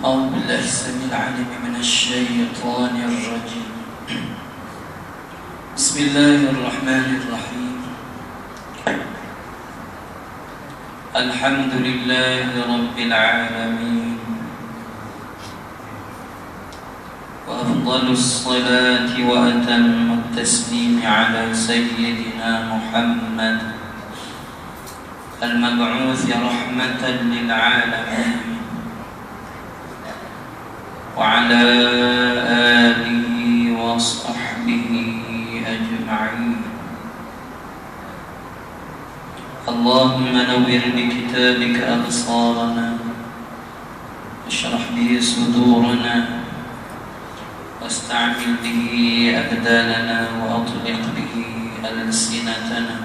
أعوذ بالله السميع العليم من الشيطان الرجيم. بسم الله الرحمن الرحيم. الحمد لله رب العالمين، وأفضل الصلاة وأتم التسليم على سيدنا محمد المبعوث رحمة للعالمين، وعلى آله وصحبه أجمعين. اللهم نور بكتابك أبصارنا، واشرح به صدورنا، واستعمل به أبداننا، وأطلق به ألسنتنا،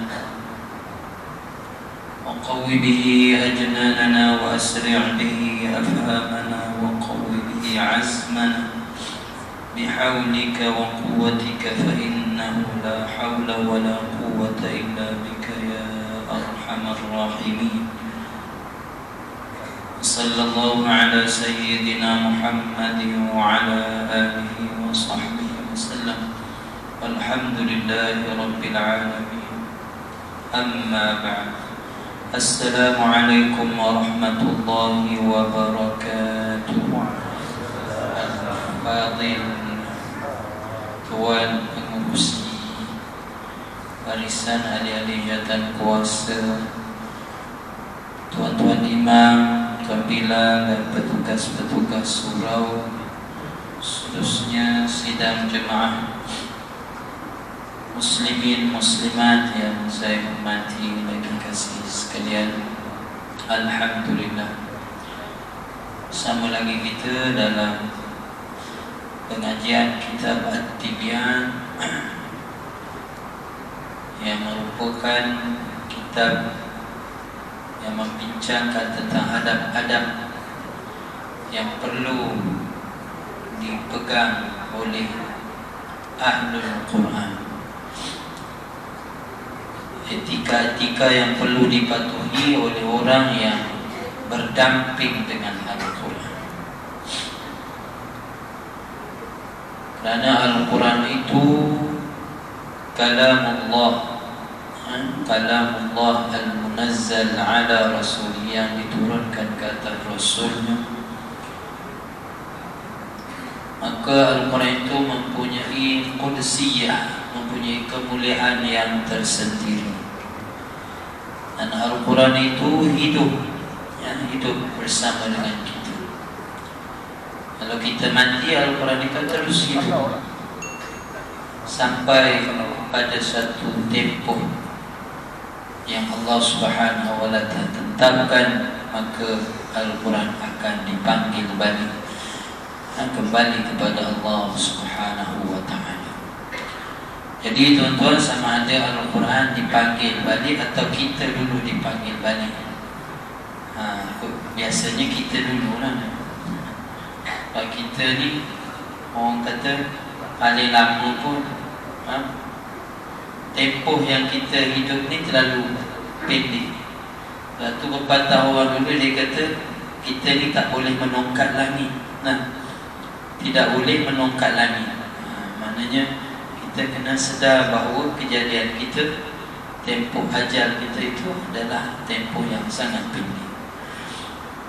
وقوي به أجناننا، وأسرع به أفهامنا، وقوي به عزمنا بحولك وقوتك، فإنه لا حول ولا قوة إلا بك يا أرحم الراحمين. صلى الله على سيدنا محمد وعلى آله وصحبه وسلم، والحمد لله رب العالمين. أما بعد، السلام عليكم ورحمة الله وبركاته. Fadil Tuan Pengurusi Barisan Ahli-Ahli Jabatan Kuasa, Tuan-Tuan Imam, Tuan Bilal dan petugas-petugas surau, seterusnya sidang jemaah muslimin muslimat yang saya hormati dan kasih sekalian. Alhamdulillah, bersama lagi kita dalam pengajian kitab At-Tibyan yang merupakan kitab yang membincangkan tentang adab-adab yang perlu dipegang oleh Ahlul Quran, etika-etika yang perlu dipatuhi oleh orang yang berdamping dengan Al-Quran. Kerana Al-Quran itu kalamullah, kalamullah al-munazzal ala rasulih, yang diturunkan ke atas rasulnya. Maka Al-Quran itu mempunyai qudsiyah, mempunyai kemuliaan yang tersendiri. Dan Al-Quran itu hidup, hidup bersama dengan kita. Kalau kita mati, Al-Quran itu terus hidup sampai pada satu tempoh yang Allah Subhanahu wa Ta'ala tetapkan, maka Al-Quran akan dipanggil balik dan kembali kepada Allah Subhanahu wa Ta'ala. Jadi tuan-tuan, sama ada Al-Quran dipanggil balik atau kita dulu dipanggil balik. Biasanya kita dulu lah. Kalau kita ni, orang kata paling lama pun tempoh yang kita hidup ni terlalu pendek. Lepas tu pepatah orang dulu, dia kata kita ni tak boleh menongkat langit. Tidak boleh menongkat langit. Maknanya kita kena sedar bahawa kejadian kita, tempoh ajal kita itu adalah tempoh yang sangat pendek.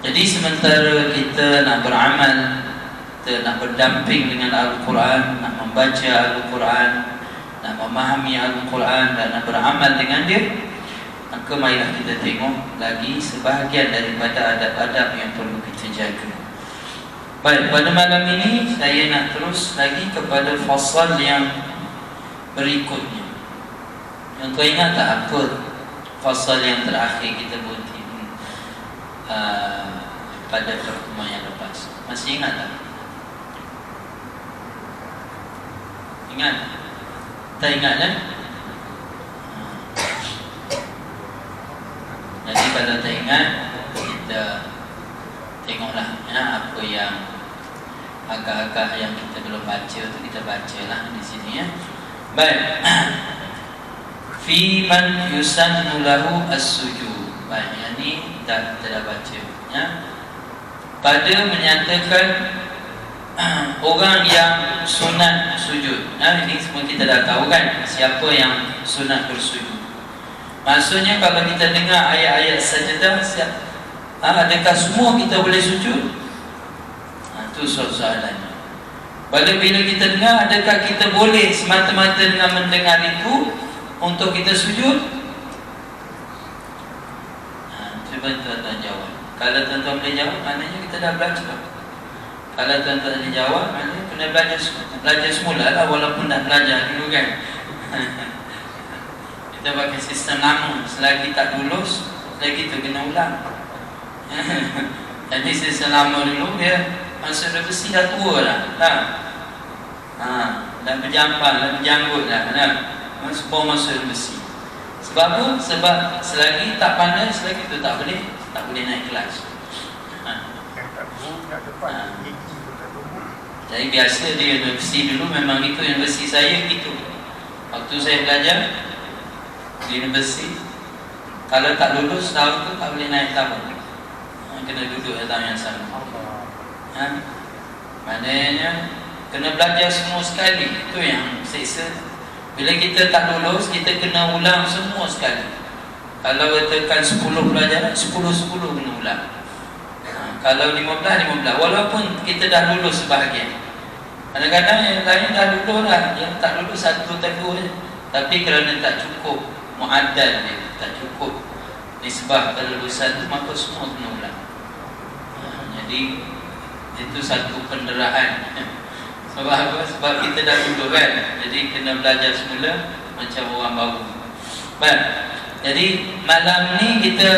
Jadi sementara kita nak beramal, kita nak berdamping dengan Al-Quran, nak membaca Al-Quran, nak memahami Al-Quran dan nak beramal dengan dia, maka marilah kita tengok lagi sebahagian daripada adab-adab yang perlu kita jaga. Baik, pada malam ini saya nak terus lagi kepada fasal yang berikutnya. Yang kau ingat tak apa fasal yang terakhir kita buat pada pertemuan yang lepas? Masih ingat tak? Ingat? Tak ingat kan? Jadi kalau tak ingat, kita tengoklah apa yang agak-agak yang kita belum baca tu kita bacalah di sini ya. Baik. Fi man yusannu lahu as-sujud. Baik, yang ni kita dah baca ya. pada menyatakan orang yang sunat sujud. Ini semua kita dah tahu kan, siapa yang sunat bersujud. Maksudnya kalau kita dengar ayat-ayat sajadah, adakah semua kita boleh sujud? Itu soalannya. Bila kita dengar, adakah kita boleh semata-mata dengan mendengar itu untuk kita sujud? Cuba tuan-tuan jawab. Kalau tuan-tuan boleh jawab, maknanya kita dah belajar. Kalau tuan-tuan boleh jawab, maknanya kena belajar semula lah, walaupun nak belajar dulu kan. Kita pakai sistem lama. Selagi tak lulus, lagi tu kena ulang. Jadi sistem lama dulu, dia masa dah besi dah tua dah. Dah berjampan, dah berjanggut dah. Semua masa besi. Sebab apa? Sebab selagi tak pandai, selagi tu tak boleh naik kelas. Jadi biasa di universiti dulu memang itu, universiti saya gitu. Waktu saya belajar di universiti, kalau tak lulus tahun tu tak boleh naik tahun. Kena duduk tahun yang sama. Maknanya kena belajar semua sekali. Itu yang seksa. Bila kita tak lulus, kita kena ulang semua sekali. Kalau katakan 10 pelajaran, 10 kena ulang. Kalau 15, walaupun kita dah lulus sebahagian. Kadang-kadang yang lain dah lulus lah, yang tak lulus satu tegur je. Tapi kerana tak cukup muaddal dia, tak cukup nisbah kelulusan tu, maka semua kena ulang. Jadi itu satu penderaan. Sebab apa? Sebab kita dah duduk kan. Jadi kena belajar semula macam orang baru. Baik. Jadi malam ni kita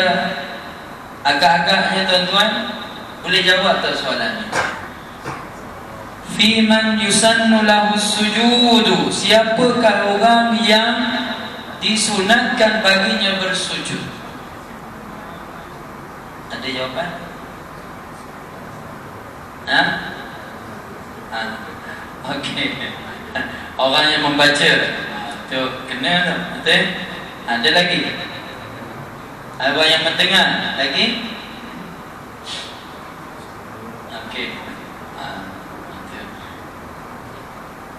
agak-agaknya tuan-tuan boleh jawab tak soalan ni? Fi man yusannu lahu sujudu, siapakah orang yang disunatkan baginya bersujud? Ada jawapan? Okey. Orang yang membaca tu kena tu, betul? Ada lagi? Orang yang mendengar lagi? Okey.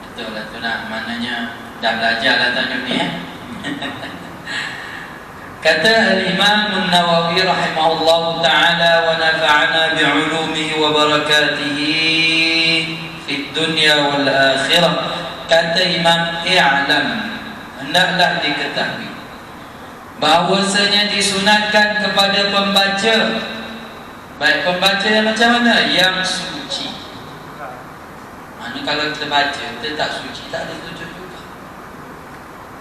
Betul lah tu nak, maknanya dah belajar lah tajuk ni Kata Al-Imam An-Nawawi rahimahullah ta'ala wa nafa'ana bi'ulumihi wa barakatihi fid dunya wal akhirah. Kata Imam, i'lam, hendaklah diketahui bahawasanya disunatkan kepada pembaca. Baik, pembaca yang macam mana? Yang suci. Mana kalau kita baca, kita tak suci, tak ada tujuan juga.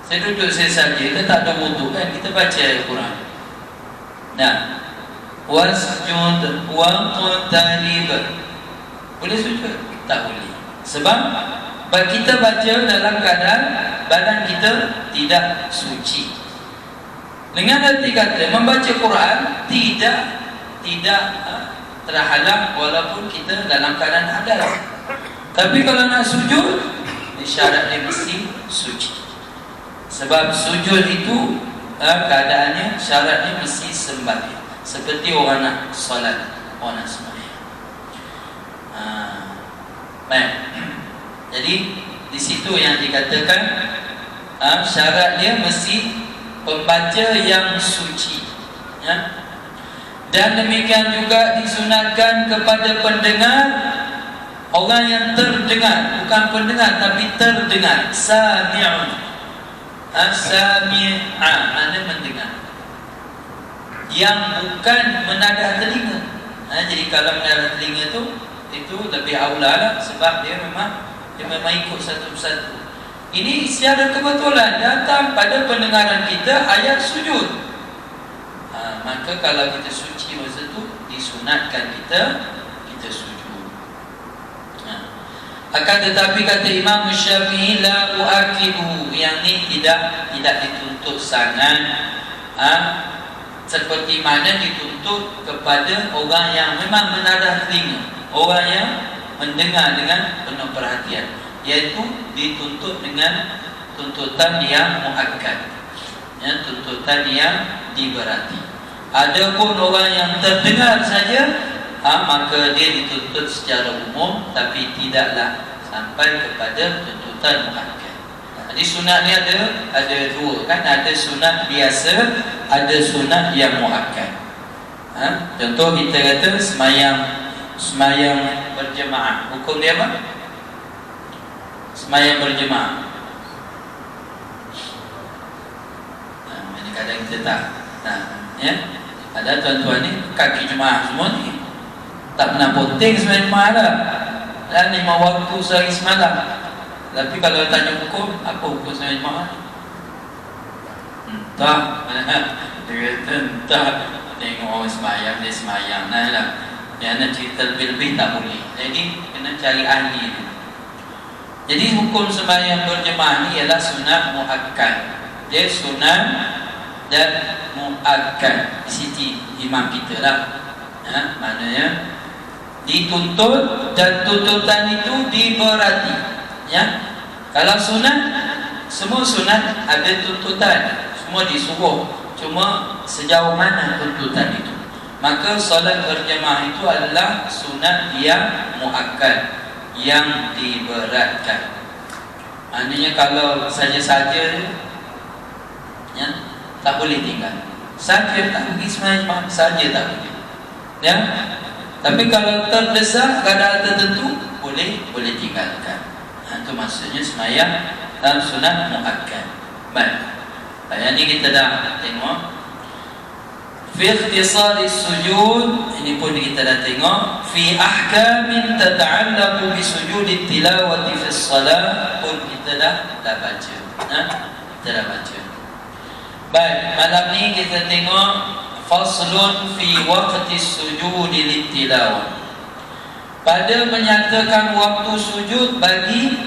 Saya duduk saya saja, kita tak ada wudu kan, kita baca Al-Quran. Nah, wasjud waqtarib, boleh sujud? Tak boleh. Sebab kita baca dalam keadaan badan kita tidak suci. Dengan arti kata membaca Quran tidak terhalang walaupun kita dalam keadaan hadas. Tapi kalau nak sujud, syarat dia mesti suci. Sebab sujud itu keadaannya, syaratnya mesti sembahyang. Seperti orang nak solat, orang nak sembahyang. Baik. Jadi di situ yang dikatakan syarat dia mesti pembaca yang suci, ya. Dan demikian juga disunatkan kepada pendengar, orang yang terdengar, bukan pendengar tapi terdengar, sami'un. Sami'a mana mendengar, yang bukan menadah telinga. Jadi kalau menadah telinga itu lebih aula lah, sebab dia memang ikut satu persatu. Ini secara kebetulan datang pada pendengaran kita ayat sujud. Maka kalau kita suci masa itu, disunatkan kita sujud. Akan tetapi kata Imam Syafi'i, la uakidu, yang ni tidak dituntut sangat. Seperti mana dituntut kepada orang yang memang menadah telinga, orang yang mendengar dengan penuh perhatian, iaitu dituntut dengan tuntutan yang muakkad, ya, tuntutan yang diberati. Adapun orang yang terdengar saja, maka dia dituntut secara umum, tapi tidaklah sampai kepada tuntutan muakkad. Jadi sunat ni ada dua kan, ada sunat biasa, ada sunat yang muakkad. Contoh kita kata semayang berjemaah, hukum dia apa? Semayang berjemaah. Kadang kita tak. Ada tuan-tuan ni kaki jemaah semua ni tak pernah ponteng semayang jemaah dah. Dan 5 waktu sehari semalam. Tapi kalau tanya hukum, apa hukum semayang jemaah? Entah. Dia kata entah. Tengok orang semayang, dia semayang lah. Dia nak cerita lebih-lebih tak boleh. Jadi kena cari ahli tu. Jadi hukum semayang berjemaah ni ialah sunat muakkad. Dia sunat dan muakkad. Di sini imam kita lah. Maknanya dituntut dan tuntutan itu diberati. Kalau sunat, semua sunat ada tuntutan, semua disuruh. Cuma sejauh mana tuntutan itu. Maka solat berjemaah itu adalah sunat yang muakkad, yang diberatkan. Maknanya kalau saja-saja tak boleh tinggal. Saja tak pergi semayang jemaah, saja tak boleh. Tapi kalau terdesak keadaan tertentu, boleh tinggalkan. Itu maksudnya semayang dalam sunat muakkad. Baik. Yang ni kita dah tengok. Fi ikhtisari sujud, ini pun kita dah tengok. Fi ahkamin tata'allaqu bi sujudi tilawati fi shalah, pun kita dah baca. Kita dah baca. Baik, malam ni kita tengok faslun fi waqti sujudi litilawah. Pada menyatakan waktu sujud bagi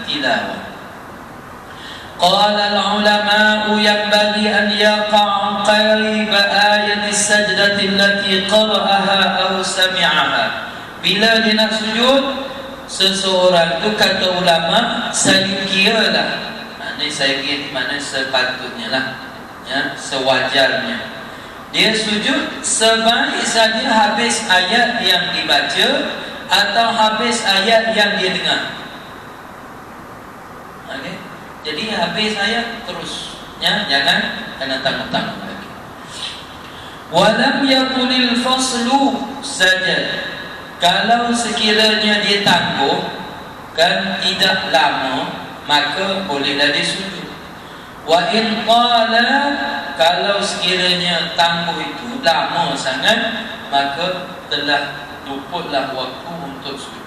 tilawah. Qala al-ulama'u yanbaghi an yaqa' qariba ayati as-sajdati allati qara'aha aw sami'aha. Bila dia nak sujud, seseorang tu kata ulama, saya kira lah. Maknanya sepatutnya lah, sewajarnya dia sujud sebaik saja habis ayat yang dibaca atau habis ayat yang dia dengar. Jadi habis ayat terus, jangan tanggung-tanggung lagi. Walam yakunil faslu saja. Kalau sekiranya dia tangguh kan tidak lama, maka bolehlah dia sujud. Wa in qala, kalau sekiranya tangguh itu lama sangat, maka telah luputlah waktu untuk sujud.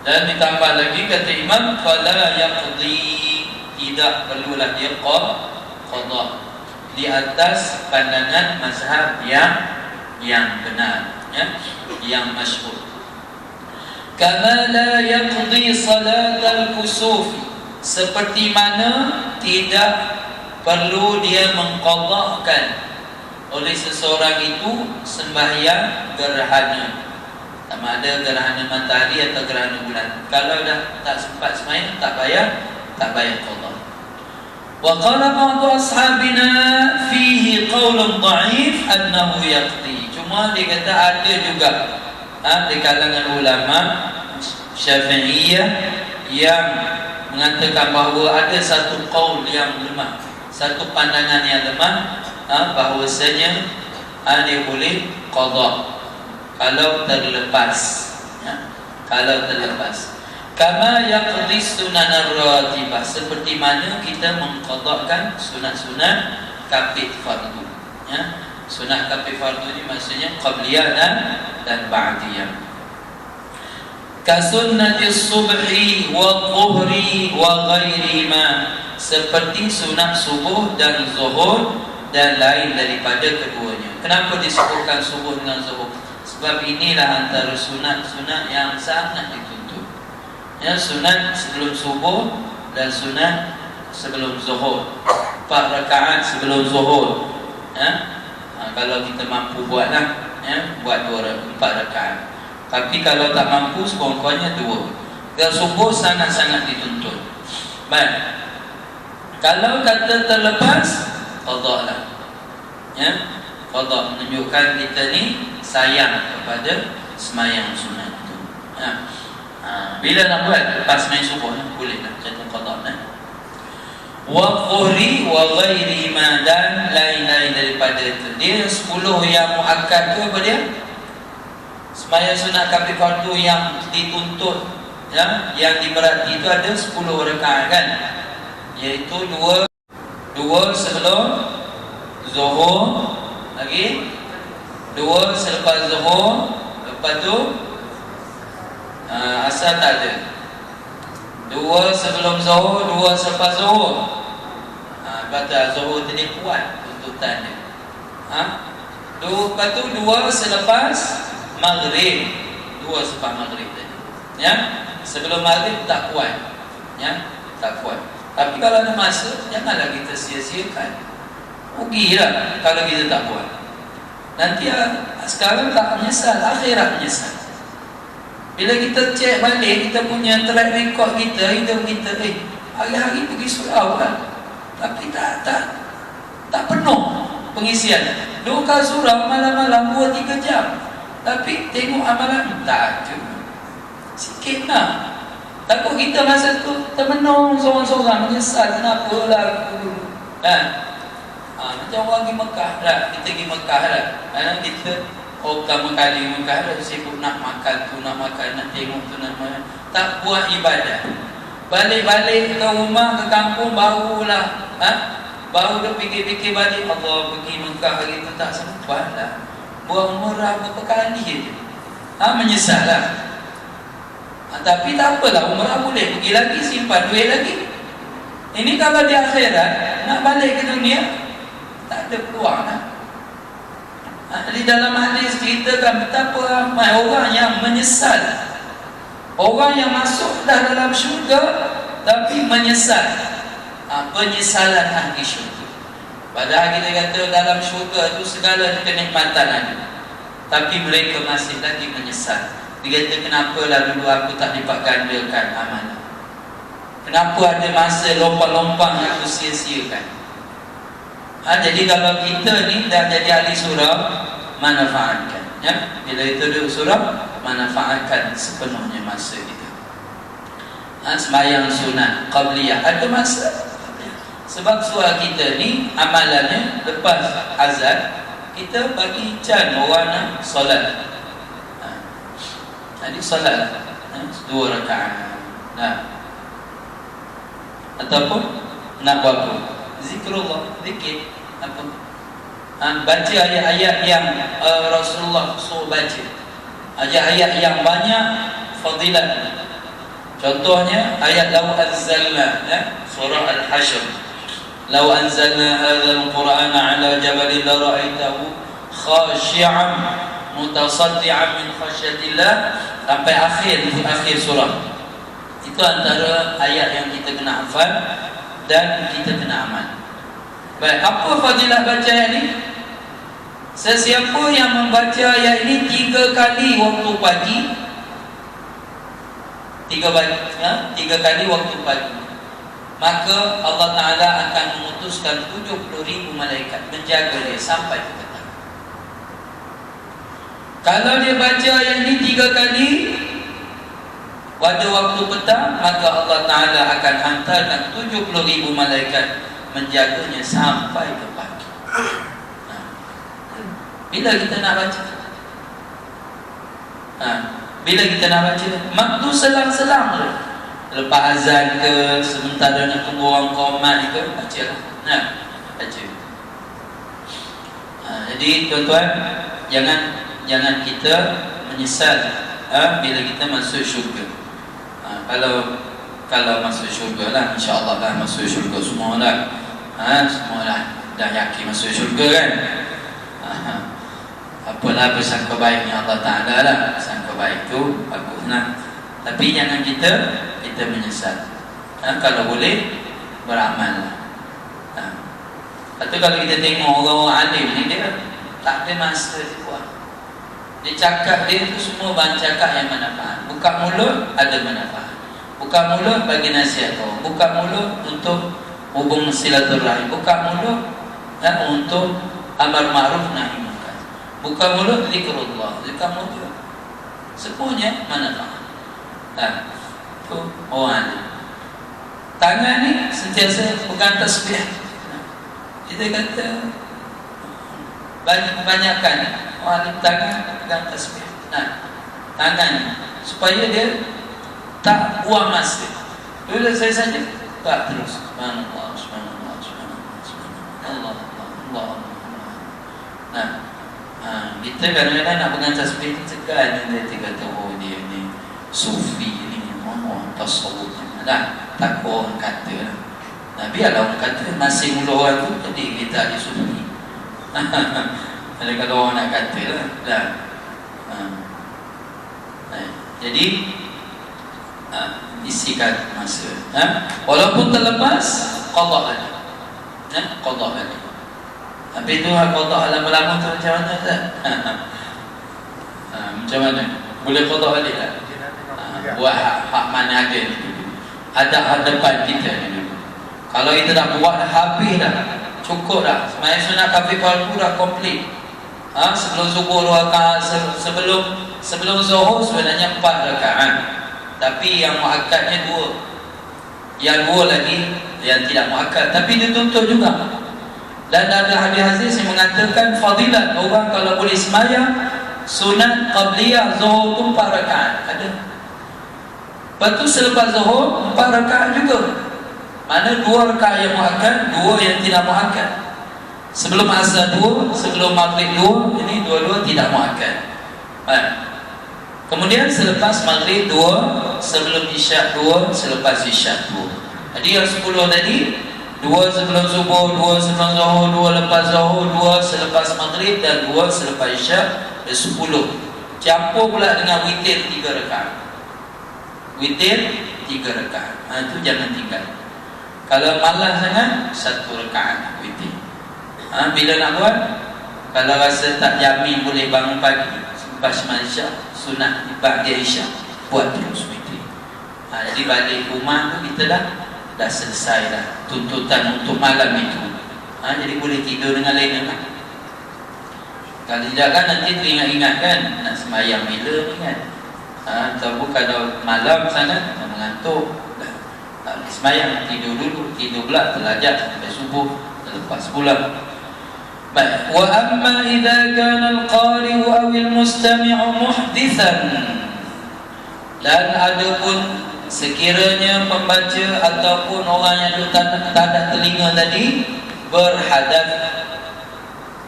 Dan ditambah lagi kata imam, fala yaqdi, tidak perlulah dia qada, di atas pandangan mazhab yang benar, yang masyhur. Kama la yaqdi salat al-kusuf, seperti mana tidak perlu dia mengqadhakan oleh seseorang itu sembahyang gerhana, sama ada gerhana matahari atau gerhana bulan. Kalau dah tak sempat sembahyang, tak payah qadha. Wa qala ba'du ashabina fihi qaulun dha'if annahu yaqdi. Cuma dia kata ada juga di kalangan ulama Syafi'iyah yang mengatakan bahawa ada satu qaul yang lemah, satu pandangan yang lemah, bahawasanya dia boleh qadha kalau terlepas, kama yaqdi sunan ar-ratibah, seperti mana kita mengqadhakan sunat-sunat kafid fardu. Sunat kafid fardu ini maksudnya qabliyah dan ba'diyah. Ka sunnati subhi wa dhuhri wa ghairihima, seperti sunat subuh dan zuhur dan lain daripada keduanya. Kenapa disebutkan subuh dengan zuhur? Sebab inilah antara sunat-sunat yang sangat dituntut. Sunat sebelum subuh dan sunat sebelum zuhur. 4 rakaat sebelum zuhur. Kalau kita mampu buatlah, buat 4 rakaat. Tapi kalau tak mampu, sekurang-kurangnya 2. Dan subuh sangat-sangat dituntut. Baik. Kalau kata terlepas, qadha lah. qada, menunjukkan kita ni sayang kepada semayang sunat tu. Bila nak buat lepas main subuh boleh lah jatuh qada. Wa dhuhri wa ghairi ma, dan lain-lain daripada itu. Dia 10 yang muakkad tu apa dia? Sembahyang sunat kafir fardu yang dituntut, yang diberati itu ada 10 rakaat kan? Iaitu 2 sebelum zuhur, lagi 2 selepas zuhur, lepas tu asal tak ada. 2 sebelum zuhur, 2 selepas zuhur. Batal zuhur tadi kuat tuntutan dia. Lepas tu 2 selepas maghrib. 2 selepas maghrib tadi. Ya? Sebelum maghrib tak kuat. Ya? Tak kuat. Tapi kalau ada masa, janganlah kita sia-siakan. Rugilah kalau kita tak kuat. Nanti sekarang tak menyesal, akhirat menyesal. Bila kita cek balik kita punya track record kita, hidup kita, hari-hari pergi surau kan, tapi tak penuh pengisian. 2 kali surau malam-malam 2-3 jam, tapi tengok amalan tak ada. Sikit lah. Takut kita masa tu termenung seorang-seorang, menyesal kenapa lah aku kan. Macam orang pergi Mekah lah, kita pergi Mekah lah, kita pertama kali Mekah dah sibuk nak makan tu, nak makan, nak tengok tu, nak makan, tak buat ibadah. Balik-balik ke rumah, ke kampung, barulah baru dah fikir-fikir balik, Allah pergi Mekah hari tu tak sempat lah, buat umrah berapa kali je. Menyesal lah. Tapi tak apalah, umrah boleh pergi lagi, simpan duit lagi. Ini kalau di akhirat nak balik ke dunia, tak ada peluang lah. Di dalam hadis ceritakan betapa ramai orang yang menyesal, orang yang masuk dah dalam syurga tapi menyesal. Penyesalan ahli syurga. Padahal kita kata dalam syurga itu segala kenikmatan ada, tapi mereka masih lagi menyesal. Dia kata, kenapalah dulu aku tak lipat gandakan amalan, kenapa ada masa lompang-lompang aku sia-siakan. Jadi kalau kita ni dah jadi ahli surau, manfaatkan, ya. Bila itu duduk surau, manfaatkan sepenuhnya masa kita. Sembahyang sunat qabliyah ada masa. Sebab surau kita ni amalannya lepas azan kita bagi can orang nak solat. Jadi solat 2 rakaat. Ataupun nak buat apa? Zikrullah, zikir apa? Baca ayat-ayat yang Rasulullah suruh baca, ayat-ayat yang banyak fadilat. Contohnya ayat law anzalna, surah Al-Hashr, law anzalna hadzal qur'ana ala jabalin la ra'aitahu khashi'an mutasaddian min khasyatillah, sampai akhir surah. Itu antara ayat yang kita kena hafal dan kita kena amal. Baik, apa fadilah baca ayat ini? Sesiapa yang membaca ayat ini 3 kali waktu pagi, 3 kali waktu pagi, maka Allah Ta'ala akan mengutuskan 70,000 malaikat menjaga dia sampai ke petang. Kalau dia baca ayat ini 3 kali pada waktu petang, maka Allah Ta'ala akan hantarkan 70,000 malaikat menjaganya sampai ke pagi. Bila kita nak baca? Bila kita nak baca? Waktu selang-selang je. Lepas azan ke, sementara nak tunggu orang qomat ke, baca lah. Baca. Jadi tuan-tuan, jangan kita menyesal bila kita masuk syurga. Kalau masuk syurga lah, insya-Allah lah masuk syurga semua lah. Semua lah dah yakin masuk syurga kan. Apalah bersangka baiknya Allah Ta'ala lah. Bersangka baik tu bagus lah. Tapi jangan kita menyesal. Kalau boleh beramal lah. Atau kalau kita tengok orang-orang alim ni, dia tak ada masa dia buat. Dia cakap dia tu semua bahan cakap yang manfaat. Buka mulut ada manfaat. Buka mulut bagi nasihat orang. Buka mulut untuk hubung silaturahim. Buka mulut untuk amar ma'ruf nahi munkar. Buka mulut zikrullah, zikr mulut. Semuanya manfaat. Tu orang ni. Tangan ni sentiasa pegang tasbih. Kita kata kebanyakan orang tangan pegang tasbih. Tangan ni supaya dia tak buang masa. Bila saya saja tak terus subhanallah subhanallah subhanallah subhanallah Allah Allah. Kita kadang-kadang nak pegang tasbih ni segan dia kata oh dia ni sufi ni tasawuf takut orang kata lah. Biarlah orang kata masih mula orang tu jadi kita ada sufi. Ada kalau orang nak kata lah. Jadi isikan masa. Walaupun terlepas qada lagi. Qada lagi. Habis tu qada lama-lama tu macam mana tak? Macam mana? Boleh qada balik tak? Buat hak mana ada ni. Ada depan kita ni. Kalau kita dah buat dah habis dah. Cukup dah. Sembahyang sunat kafir fardu dah komplit. Sebelum zuhur 2 rakaat, sebelum zuhur sebenarnya 4 rakaat. Tapi yang muakkadnya 2. Yang 2 lagi yang tidak muakkad, tapi dituntut juga. Dan ada hadis-hadis yang mengatakan fadilat orang kalau boleh sembahyang sunat qabliyah zuhur tu 4 rakaat. Ada. Lepas tu selepas zuhur 4 rakaat juga. Mana 2 rakaat yang muakkad, 2 yang tidak muakkad. Sebelum asar 2, sebelum maghrib 2, ini dua-dua tidak muakkad. Kemudian selepas maghrib 2, sebelum isyak 2, selepas isyak 2. Jadi yang 10 tadi 2 sebelum subuh, 2 sebelum zuhur, 2 lepas zuhur, 2 selepas maghrib dan 2 selepas isyak, ada 10. Campur pula dengan witir 3 rakaat. Witir 3 rakaat. Itu jangan tinggal. Kalau malas sangat 1 rakaat witir. Bila nak buat, kalau rasa tak jamin boleh bangun pagi selepas isyak, sunat ba'da isyak, buat terus witir. Jadi balik rumah tu kita dah selesai dah tuntutan untuk malam itu. Jadi boleh tidur dengan lain lah. Kalau tidak kan nanti teringat-ingat kan nak sembahyang bila ni kan. Ataupun kalau malam sangat mengantuk, tak boleh sembahyang, tidur dulu, tidur pula terlajak sampai subuh, lepas pula. Baik, wa amma idza kana al-qari'u aw al-mustami'u muhdithan, dan adapun sekiranya pembaca ataupun orang yang duduk tanda telinga tadi berhadath,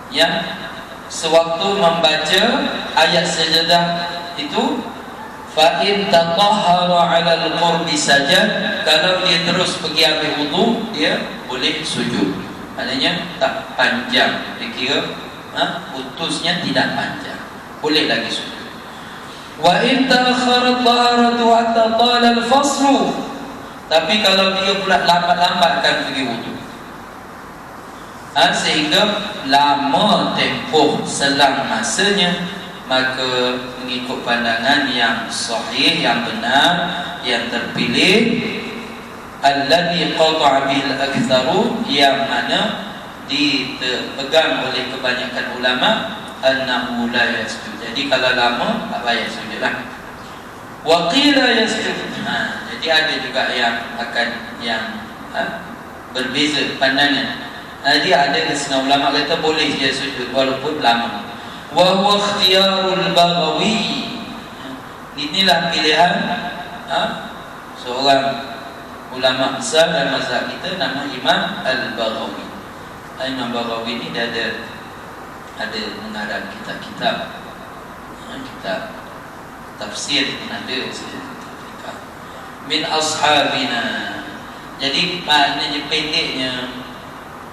yang sewaktu membaca ayat sajadah itu, fa in tatahhara 'ala al-qurbi sajad, kalau dia terus pergi ambil wudu, dia boleh sujud. Maknanya tak panjang, dia kira putusnya tidak panjang, boleh lagi sujud. Wa in ta'akhkharat taharatu hatta tala al-faslu, tapi kalau dia pula lambat-lambatkan pergi wudu, sehingga lama tempoh selang masanya, maka mengikut pandangan yang sahih, yang benar, yang terpilih, alladhi qata'a bil aktharu, yang mana dipegang oleh kebanyakan ulama, annahu la yasjud. Jadi kalau lama tak payah sujudlah. Wa qila yasjud. Jadi ada juga yang akan berbeza pandangan. Jadi ada setengah ulama kata boleh dia sujud walaupun lama. Wa huwa ikhtiyarul Baghawi. Inilah pilihan seorang ulama besar dan mazhab kita, nama Imam Al-Baghawi. Imam Baghawi ni dia ada mengarang kitab-kitab, kitab tafsir, ada min ashabina. Jadi maknanya pendeknya,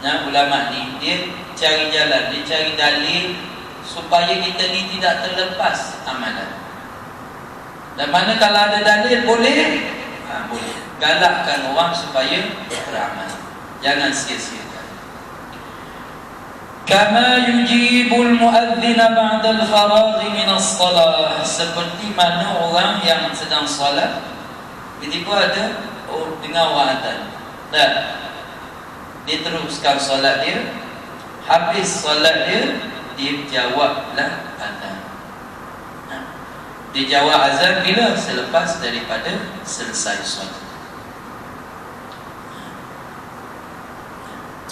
ulama ni dia cari jalan, dia cari dalil supaya kita ni tidak terlepas amalan. Dan mana kalau ada dalil boleh, boleh galakkan orang supaya beramal, jangan sia-siakan. Kama yujibul muadzina ba'da al-faraghi min as-salah, seperti mana orang yang sedang solat, tiba-tiba ada dengar orang adzan, dan dia teruskan solat dia, Habis solat dia jawablah azan. Dia jawab azan bila? Selepas daripada selesai solat.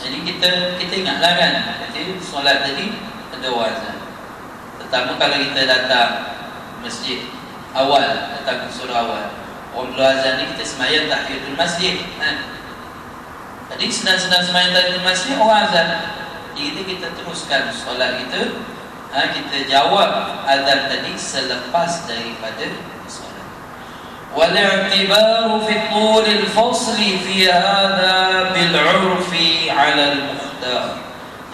Jadi kita ingatlah kan, jadi solat tadi ada azan. Pertama kalau kita datang masjid awal, datang ke surau awal, orang belum azan ni kita sembahyang tahiyatul masjid kan. Jadi sedang-sedang sembahyang tahiyatul masjid orang azan. Jadi kita teruskan solat kita, kita jawab azan tadi selepas daripada solat. Wal-i'tibaru fi tulil fasli fi hadha bil 'urfi 'ala al-mukhtar.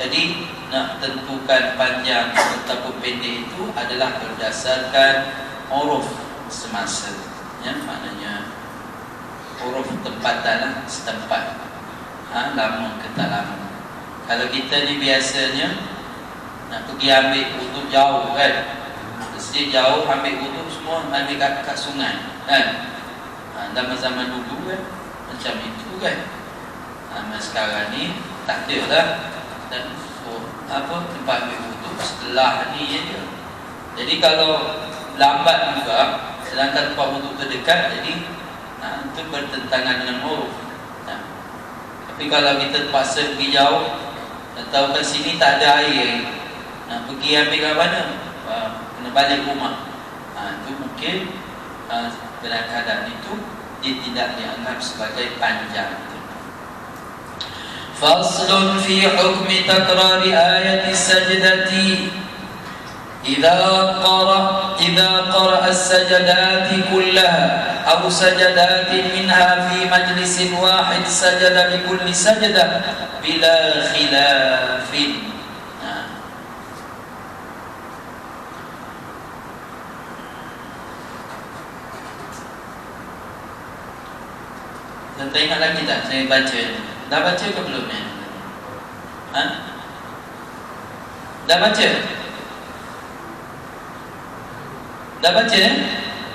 Jadi nak tentukan panjang ataupun pendek itu adalah berdasarkan uruf semasa, ya, maknanya uruf tempatan setempat, lama ke tak lama. Kalau kita ni biasanya nak pergi ambil wuduk jauh kan, mesti jauh ambil wuduk semua ambil kat sungai kan. Zaman-zaman dulu kan macam itu kan. Sekarang ni tak ada lah, dan tempat ambil wuduk setelah ni je. Jadi kalau lambat juga, sedangkan tempat wuduk terdekat, jadi itu bertentangan dengan uruf. Tapi kalau kita terpaksa pergi jauh, atau ke sini tak ada air, nak pergi ambil kat mana, kena balik rumah, itu mungkin dalam keadaan itu dia tidak dianggap sebagai panjang. Faslun fi hukmi takrari ayati sajdati idza qara as-sajadati kullaha aw sajadatin minha fi majlisin wahid sajada bi kulli sajdah bila khilafin. Kita ingat lagi tak saya baca? Dah baca ke belum ni? Dah baca? Dah baca?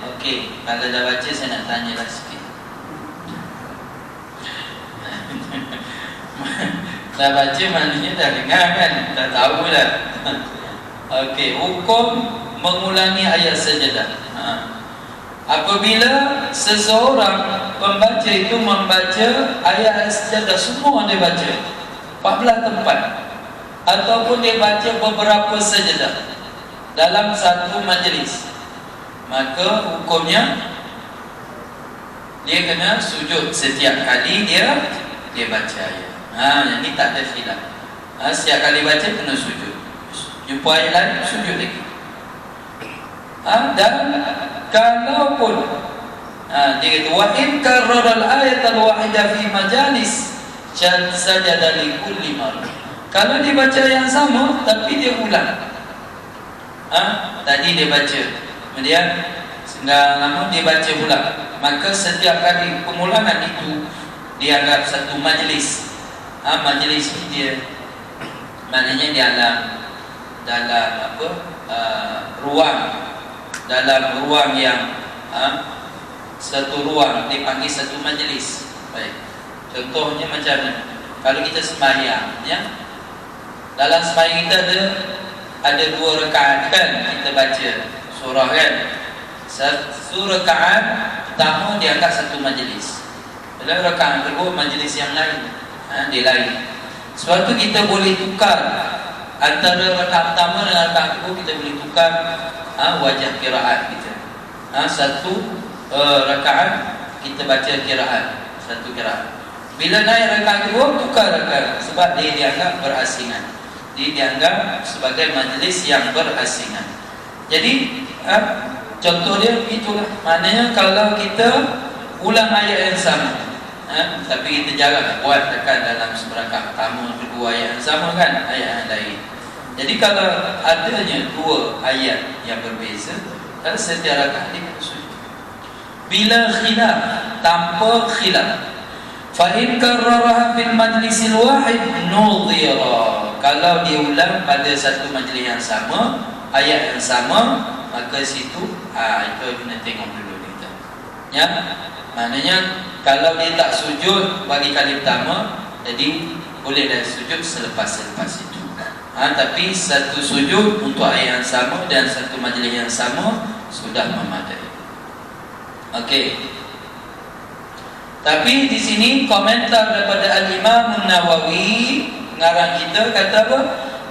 Okey, kalau dah baca saya nak tanya lah sikit. Dah baca maknanya dah dengar kan? Dah tahu dah. Okey, hukum mengulangi ayat sajadah. Apabila seseorang pembaca itu membaca ayat sajadah semua dia baca 14 tempat, ataupun dia baca beberapa sajadah dalam satu majlis, maka hukumnya dia kena sujud setiap kali dia baca ayat. Ini tak ada khilaf. Setiap kali baca kena sujud. Jumpa ayat lain sujud lagi. Dan kalaupun dia kata wa in karraral ayat al-wahidah fi majalis sajada li kulli marrah. Kalau dia baca yang sama tapi dia ulang. Tadi dia baca, kemudian sehingga lama dia baca ulang, maka setiap kali pengulangan itu dianggap satu majlis. Majlis ini dia maknanya dalam ruang yang satu ruang dipanggil satu majlis. Baik. Contohnya macam ni. Kalau kita sembahyang, ya. Dalam sembahyang kita ada 2 rakaat kan, kita baca surah kan. Satu rakaat pertama dianggap satu majlis. Dalam rakaat kedua majlis yang lain, dia lain. Sebab tu kita boleh tukar antara rakaat pertama dengan rakaat kedua, kita boleh tukar wajah qiraat kita. Satu rakaat kita baca qiraat, satu qiraat. Bila naik rakaat kedua tukar rakaat, sebab dia dianggap berasingan. Dia dianggap sebagai majlis yang berasingan. Jadi contoh dia itulah. Maknanya kalau kita ulang ayat yang sama, tapi kita jarang buat dekat dalam seberangkat pertama, kedua ayat yang sama kan, ayat yang lain. Jadi kalau adanya 2 ayat yang berbeza, kalau setiap rakaat dia sujud bila khilaf, tanpa khilaf. Fa in karraraha fil majlisil wahid nudhira. Kalau diulang pada satu majlis yang sama, ayat yang sama, maka situ itu kena tengok dulu kita. Ya. Maknanya kalau dia tak sujud bagi kali pertama, jadi boleh dah sujud selepas itu Tapi satu sujud untuk ayat yang sama dan satu majlis yang sama sudah memadai. Okey. Tapi di sini komentar daripada Al-Imam An-Nawawi ngarang kita kata apa?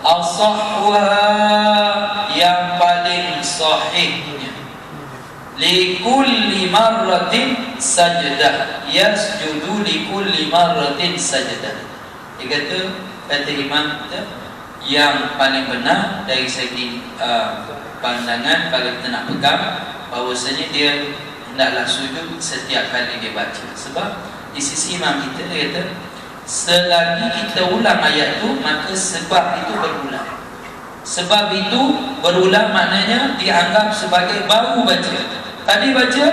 As-sahwa yang paling sahihnya likulli marratin sajdah, yasjudu likulli marratin sajdah. Dia kata imam kita yang paling benar dari segi pandangan kalau kita nak pegang, bahawasanya dia hendaklah sujud setiap kali dia baca. Sebab di sisi imam kita, dia kata selagi kita ulang ayat tu, maka sebab itu berulang. Sebab itu berulang maknanya dianggap sebagai baru baca. Tadi baca,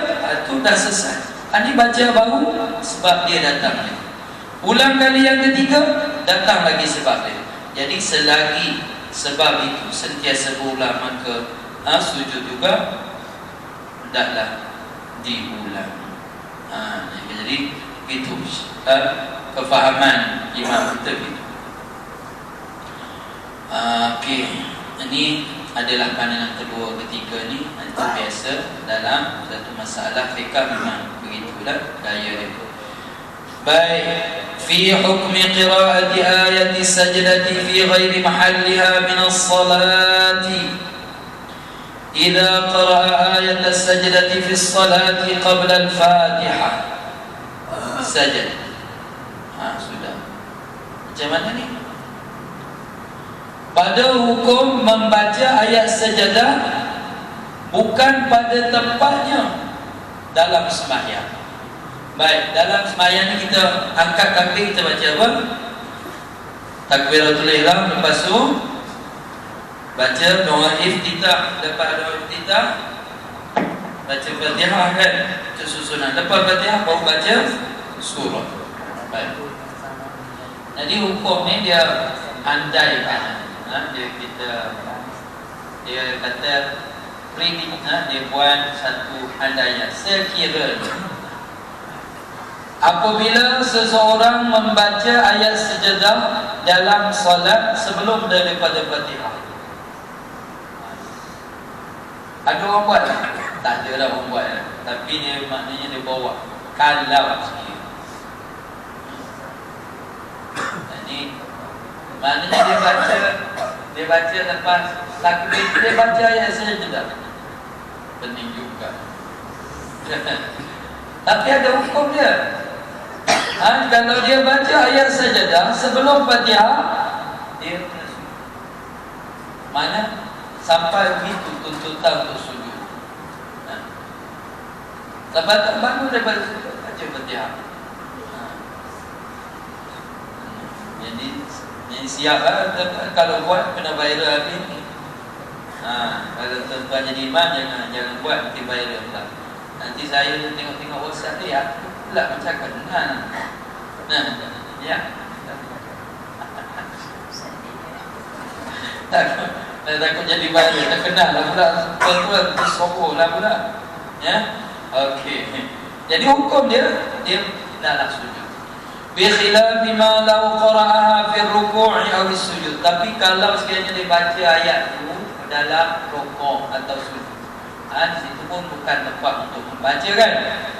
tu dah selesai. Tadi baca baru, sebab dia datang lagi. Ulang kali yang ketiga, datang lagi sebab dia. Jadi selagi sebab itu sentiasa berulang, maka sujud juga hendaklah diulang. Jadi itu kefahaman imam kita gitu. Okey, ini adalah pandangan kedua, ketiga ni. Itu biasa dalam satu masalah fiqh, memang begitulah gaya dia. Baik, fi hukmi qiraati ayati sajdati fi ghairi mahalliha min as-salati. Idza qara'a ayat as-sajdati fi as-salati qabla al-Fatihah sajad. Sudah. Macam mana ni? Pada hukum membaca ayat sajadah bukan pada tempatnya dalam sembahyang. Baik, dalam sembahyang ni kita angkat kaki, kita baca apa? Takbiratul ihram, lepas tu baca doa iftitah. Lepas doa iftitah baca Fatihah kan, itu susunan. Lepas Fatihah baru baca surah. Baik. Jadi hukum ni dia andai kan. Dia kata predik, dia buat satu andaian sekiranya apabila seseorang membaca ayat sajadah dalam solat sebelum daripada Fatihah. Ada orang buat? Tak ada lah orang buat, tapi dia maknanya dia bawa kalau sekiranya. Jadi maknanya dia baca lepas takbir, dia baca ayat sajadah. Pening juga. Tapi ada hukum dia. Kalau dia baca ayat sajadah sebelum Fatihah, dia kena sujud. Mana sampai begitu tuntutan untuk sujud. Lepas tak bangun daripada sujud, baca Fatihah. Jadi siap lah. Kalau buat kena viral habis ni. Kalau tuan-tuan jadi imam, jangan buat nanti viral pula. Nanti saya tengok-tengok WhatsApp dia, aku pula bercakap ya. Takut jadi viral, tak kenal lah pula. Tuan-tuan sombong lah pula. Ya. Okey. Jadi hukum dia nak sujud. Bi khilafi ma law qara'aha fi ruku'i aw sujud. Tapi kalau sekiranya dia baca ayat tu dalam rukuk atau sujud, di situ pun bukan tempat untuk membaca kan,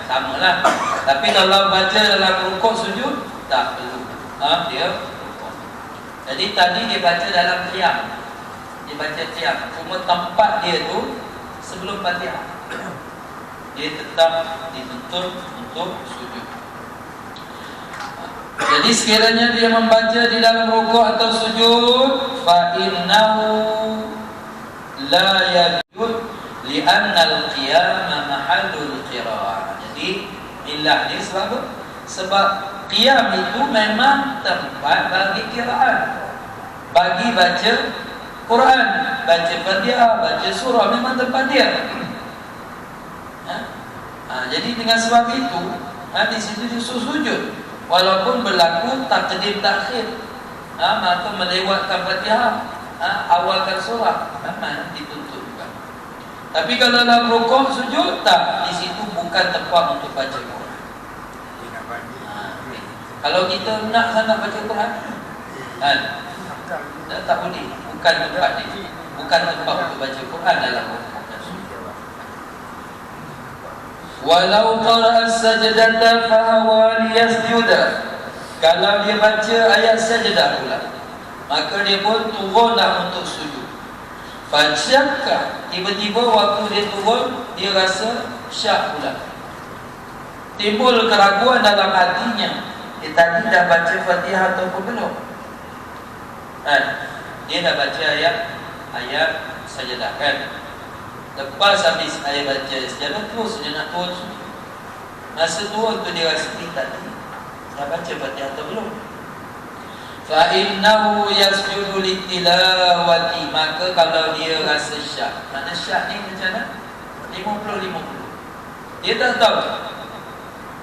samalah. Tapi kalau baca dalam rukuk sujud, tak perlu. Dia rukuk. Jadi tadi dia baca dalam qiyam, dia baca qiyam, cuma tempat dia tu sebelum Fatihah. Dia tetap dituntut untuk sujud. Jadi sekiranya dia membaca di dalam rukuk atau sujud, fa innahu la yajud li'anna al-qiyama mahallul qira'ah. Jadi illah dia sebab qiyam itu memang tempat bagi qira'at, bagi baca Quran, baca Fatihah, baca surah, memang tempat dia. Jadi dengan sebab itu, di situ justru sujud. Walaupun berlaku takdim takhir, maka melewatkan Fatihah, awalkan surah, memang dituntut juga. Tapi kalau dalam rukuk sujud, tak, di situ bukan tempat untuk baca Quran. Kalau kita nak sangat baca Quran, tak boleh. bukan tempat dia, bukan tempat untuk baca Quran dalam rukuk dan sujud. Walau qara'a sajdata fahawa liyasjuda, kalau dia baca ayat sajdah pula, maka dia pun turunlah untuk sujud. Fasyakka, tiba-tiba waktu dia turun, dia rasa syak pula, timbul keraguan dalam hatinya, dia tadi dah baca Fatihah ataupun belum. Dia dah baca ayat sajdah kan. Lepas habis ayat baca sajdah, terus dia nak turun sujud. Masa turun tu dia rasa tadi dah baca Fatihah atau belum. Fa innahu yasjudu litilawati, maka kalau dia rasa syak, mana syak ni macam mana? 50-50. Dia tak tahu.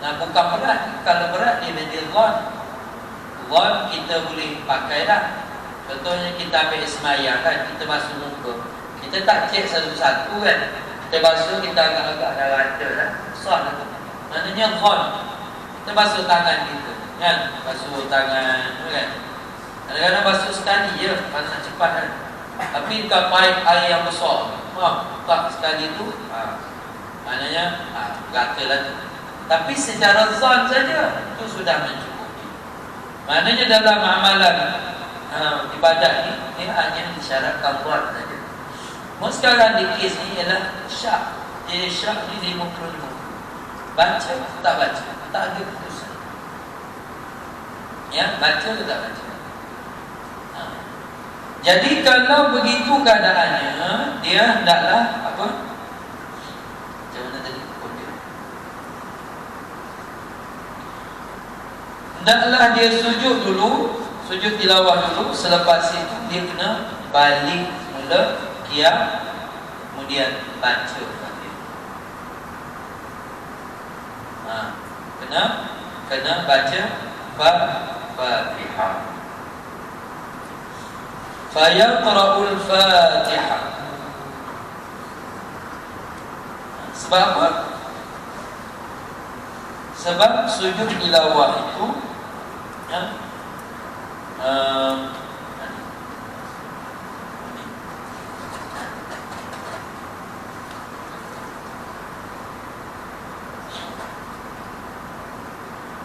Nah, bukan berat. Kalau berat dia menjadi zon kita boleh pakai dah. Contohnya kita ambil semayang kan, kita basuh muka, kita tak cek satu-satu kan, kita basuh, kita agak-agak dah rata lah, sah lah tu. Maknanya zon. Kita basuh tangan kita kan, basuh tangan kan, kadang-kadang basuh sekali je, kalau nak cepat kan. Tapi kalau paip air yang besar, tak sekali tu, maknanya rata lah tu. Tapi secara zon saja itu sudah mencukupi. Maknanya dalam amalan ibadat ni, dia hanya disyaratkan buat saja. Sekarang di kes ni ialah syak. Jadi syak ni 50-50. Baca, tak baca, tak ada putusan. Ya, baca ke tak baca. Jadi kalau begitu keadaannya, dia hendaklah apa? Macam mana tadi? Hendaklah dia sujud dulu, sujud tilawah dulu. Selepas itu dia kena balik mula qiyam, kemudian baca Fatihah. Kena baca Fatihah. Fayaqra'ul Fatihah. Sebab apa? Sebab sujud tilawah itu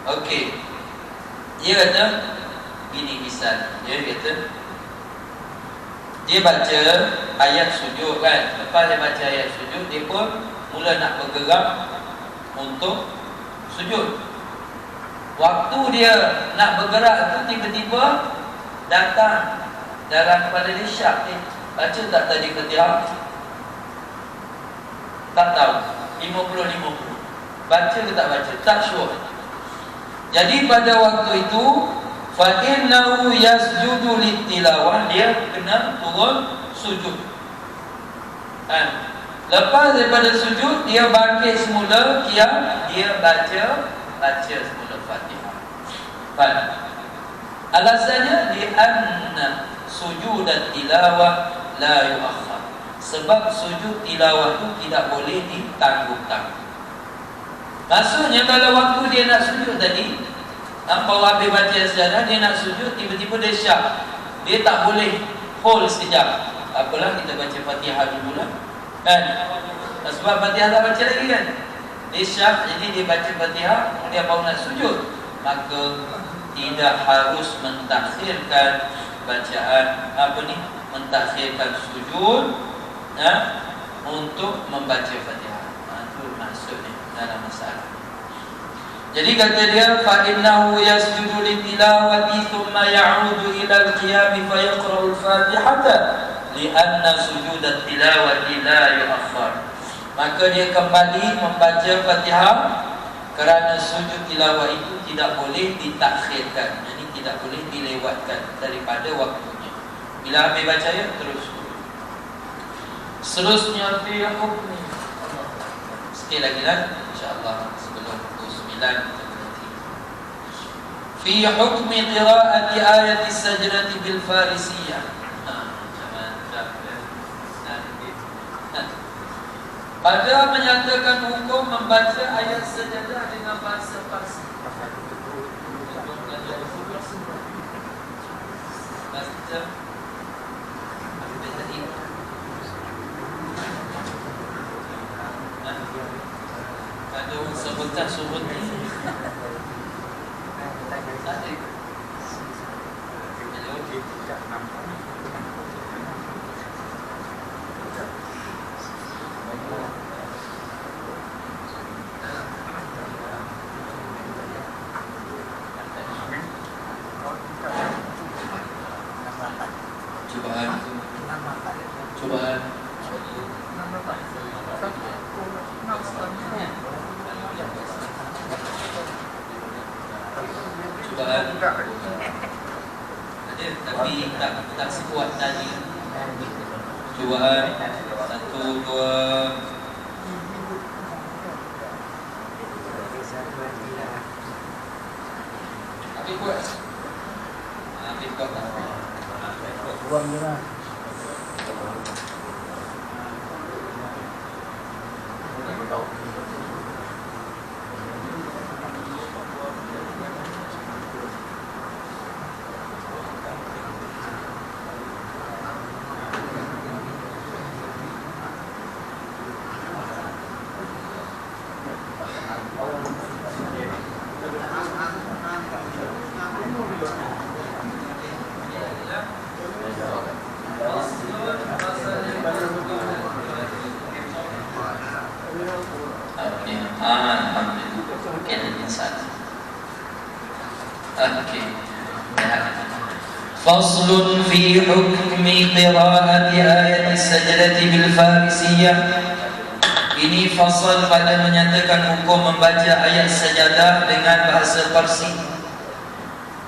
okey. Dia kata gini, misal dia kata dia baca ayat sujud kan. Lepas dia baca ayat sujud, dia pun mula nak bergerak untuk sujud. Waktu dia nak bergerak tu, tiba-tiba datang dalam kepala dia syak. Baca tak tadi Fatihah? Tak tahu. 50-50. Baca ke tak baca? Tak sure. Jadi pada waktu itu, fa innahu yasjudu litilawah, dia kena turun sujud. Lepas daripada sujud, dia bangkit semula qiyam, dia baca semula Fatihah. Alasannya di anna sujud dan tilawah la yuakhir. Sebab sujud tilawah itu tidak boleh ditangguh-tangguh. Maksudnya kalau waktu dia nak sujud tadi, bawa habis baca sejarah, dia nak sujud, tiba-tiba dia syak, dia tak boleh hold sekejap. Apalah, kita baca Fatihah dulu lah kan. Sebab Fatihah tak baca lagi kan, dia syak, jadi dia baca Fatihah, kemudian baru nak sujud. Maka tidak harus mentakhirkan bacaan mentakhirkan sujud untuk membaca Fatihah. Itu maksudnya dalam masalah. Jadi kata dia, fa innahu yasjudu litilawati thumma ya'udu ila al-qiyam fa yaqra'u al-Fatihata li'anna sujud at-tilawati la yu'akhkhar. Maka dia kembali membaca Fatihah kerana sujud tilawah itu tidak boleh ditakhirkan, jadi tidak boleh dilewatkan daripada waktunya. Bila habis baca ya, terus. Seterusnya fi hukmi. Sekali lagi lah, insya-Allah sebelum pukul 9. Fi hukmi qira'ati ayati sajdati bil farisiyah. Pada menyatakan hukum membaca ayat sajadah dengan bahasa Farsi. lah suruh ni. Tak ada. Cubaan. Cubaan. Cubaan. Ada tapi tak sekuat tadi. Cubaan. 1, 2. Habis kuat. Habis kuat tak? Buang je lah. Okey. Alhamdulillah. Okey, ada salah. Okey. فصل في حكم قراءة آية السجدة بالفارسية. Ini fasal pada menyatakan hukum membaca ayat sajadah dengan bahasa Parsi.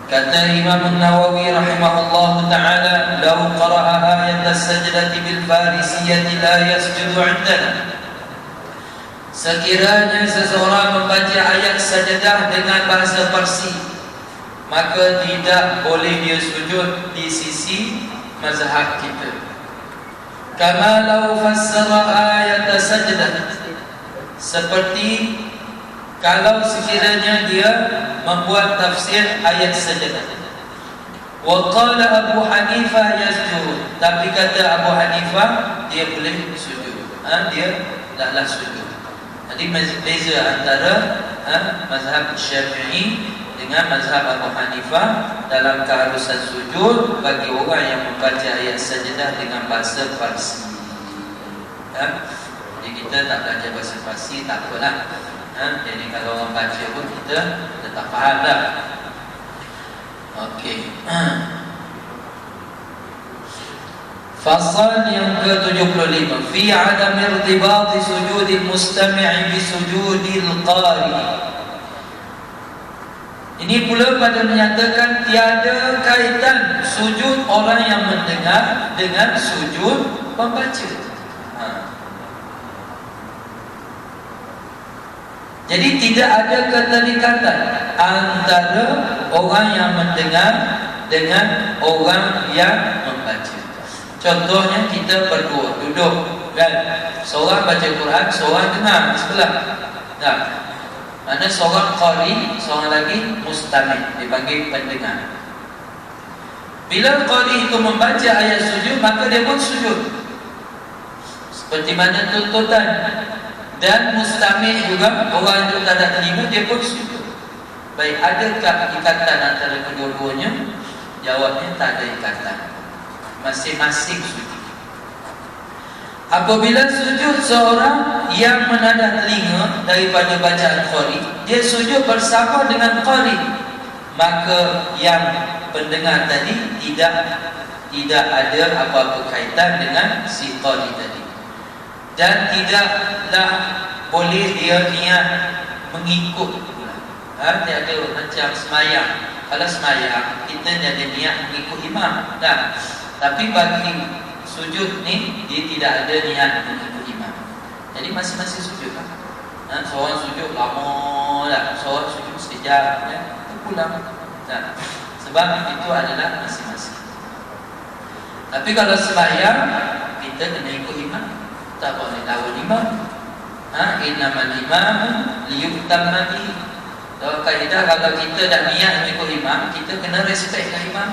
Kata Imam Nawawi rahimahullah ta'ala, "Law qara'a ayat as-sajdati bil farisiyyati la yasjudu 'indana." Sekiranya seseorang membaca ayat sajadah dengan bahasa Parsi, maka tidak boleh dia sujud di sisi mazhab kita. Kama law fassara ayat sajdah, seperti kalau sekiranya dia membuat tafsir ayat sajdah. Wa qala Abu Hanifah yasjud, tapi kata Abu Hanifah dia boleh sujud. Dia taklah sujud. Jadi beza antara mazhab Syafi'i dengan mazhab Abu Hanifah dalam keharusan sujud bagi orang yang membaca ayat sajdah dengan bahasa Parsi. Jadi kita tak belajar bahasa Parsi, tak apalah. Jadi kalau orang baca pun kita tak faham dah. Okey. Fasal yang ke-75, fi adam irtibat sujudil mustami' bi sujudil qari. Ini pula pada menyatakan tiada kaitan sujud orang yang mendengar dengan sujud pembaca. Jadi tidak ada keterikatan antara orang yang mendengar dengan orang yang membaca. Contohnya kita berdua duduk kan, seorang baca Quran, seorang dengar di sebelah. Nah, mana seorang qari, seorang lagi mustami', dipanggil pendengar. Bila qari itu membaca ayat sujud, maka dia pun sujud seperti mana tuntutan. Dan mustami' juga, orang itu tak ada telinga, dia pun sujud. Baik, adakah ikatan antara kedua-duanya? Jawabnya tak ada ikatan. Masing-masing sujud. Apabila sujud seorang yang menadah telinga daripada bacaan qari, dia sujud bersama dengan qari, maka yang pendengar tadi tidak ada apa-apa kaitan dengan si qari tadi. Dan tidaklah boleh dia niat mengikut pula. Dia ada macam semayang. Kalau semayang kita ada niat mengikut imam. Tapi bagi sujud ni dia tidak ada niat mengikut imam. Jadi masing-masing sujud lah. Seorang sujud lama lah, seorang sujud sekejap, itu pulang. Sebab itu adalah masing-masing. Tapi kalau sembahyang kita kena ikut imam, tak boleh lawan imam. Innamal imam liyutamma bihi. Dalam kaedah kalau kita dah niat mengikut imam, kita kena respect ke imam.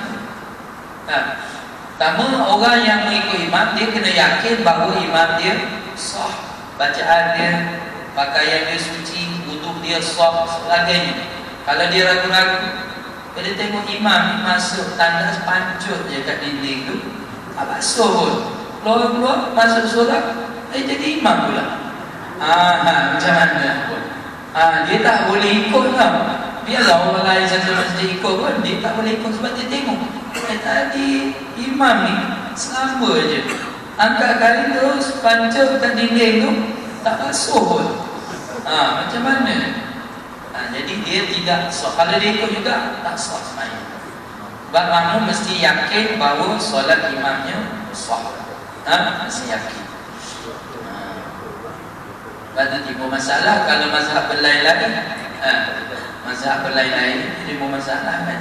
Pertama, orang yang mengikut imam, dia kena yakin bahawa imam dia sah, bacaan dia, pakaian dia suci, wudu dia sah sebagainya. Kalau dia ragu-ragu, kalau dia tengok imam ni masuk tandas pancut je kat dinding tu, tak basuh pun, keluar-keluar masuk solat, jadi imam pula. Macam mana pun, dia tak boleh ikut tau. Biarlah orang lain satu masjid ikut pun, dia tak boleh ikut sebab dia tengok tadi imam ni selamba je angkat kain terus pancut kat dinding tu, tak basuh pun. Macam mana? Jadi dia tidak sah. Kalau dia ikut juga tak sah sembahyang. Sebab makmum mesti yakin bahawa solat imamnya sah. Mesti yakin. Lepas tu timbul masalah kalau mazhab berlain-lain. Mazhab berlain-lain timbul masalah kan.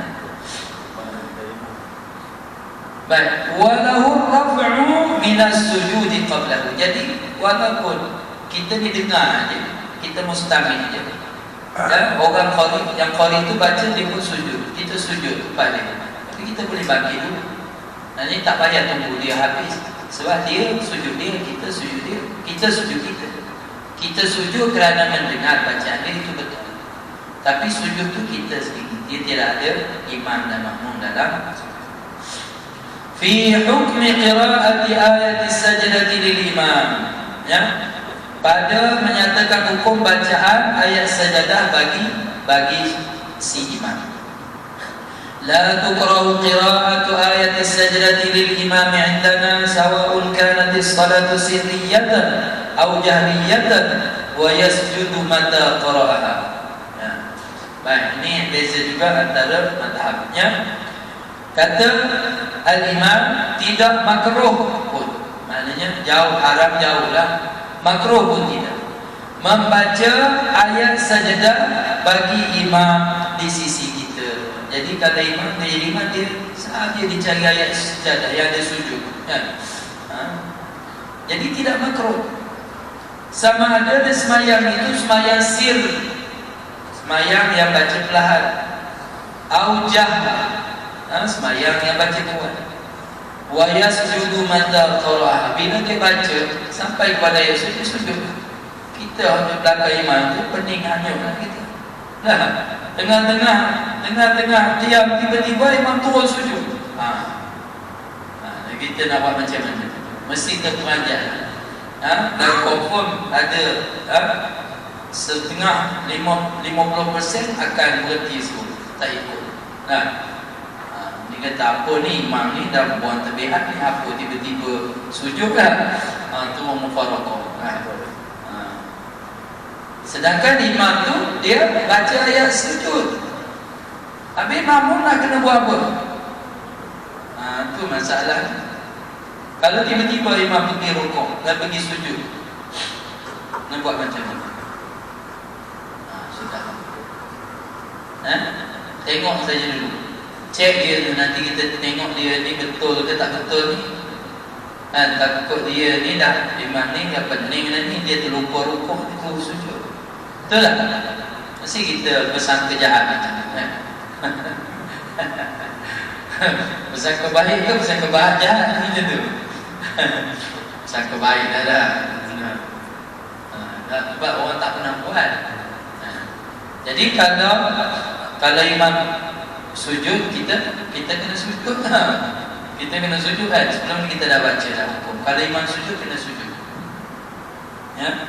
Baik, walahu raf'u minas sujudi qablahu. Jadi walaupun kita ni dengar je, kita mustami je. Dan orang qari, yang qari tu baca dia pun sujud, kita sujud balik. Tapi kita boleh bagi dulu. Ini tak payah tunggu dia habis. Sebab dia sujud dia, kita sujud dia, kita sujud kita. Kita sujud kerana mendengar bacaan dia, itu betul. Tapi sujud tu kita sendiri. Dia tidak ada imam dan makmum dalam. Fi hukmi qira'ati ayati sajdati lil imam, ya, pada menyatakan hukum bacaan ayat sajadah bagi si imam. La tukrahu qira'atu ayati sajdati lil imam 'indana sawa'un kanat as-salatu sirriyatan aw jahriyatan wa yasjudu mata qara'aha. Ya. Baik, ini beza juga antara mazhabnya. Kata al-imam tidak makruh pun, maknanya jauh, haram jauhlah, makruh pun tidak membaca ayat sajadah bagi imam di sisi kita. Jadi kalau imam dia sahaja dicari ayat sajadah yang dia sujud kan? Jadi tidak makruh. Sama ada semayang itu semayang sir, semayang yang baca perlahan, au jahra, semayang yang baca kuat. Wa yasjudu mata qara'ah, bila dia baca sampai kepada ayat sujud. Kita di belakang imam tu pening hanyut kita. Tengah-tengah diam, tiba-tiba imam turun sujud. Kita nak buat macam mana? Mesti terperanjat. Dan confirm ada setengah 50% akan berhenti semua, tak ikut. Dia kata apa ni, imam ni dah buang terbihat ni, apa tiba-tiba sujud kan? Tu mufaraqah. Sedangkan imam tu dia baca ayat sujud, habis makmum nak kena buat apa? Tu masalah. Kalau tiba-tiba imam pergi rukuk dan pergi sujud, nak buat macam mana? Sudah. Tengok saja dulu, cek dia tu, nanti kita tengok dia ni betul ke tak betul ni. Takut dia ni dah, imam ni dah pening dah ni, dia terlupa rukuk, dia sujud. Betul tak? Mesti kita bersangka jahat macam ni. Bersangka baik ke bersangka jahat macam tu? Bersangka baik dah. Sebab orang tak pernah buat. Jadi kalau imam sujud, kita kena sujud lah. Kita kena sujud kan. Sebelum kita dah baca dah hukum. Kalau imam sujud, kena sujud. Ya.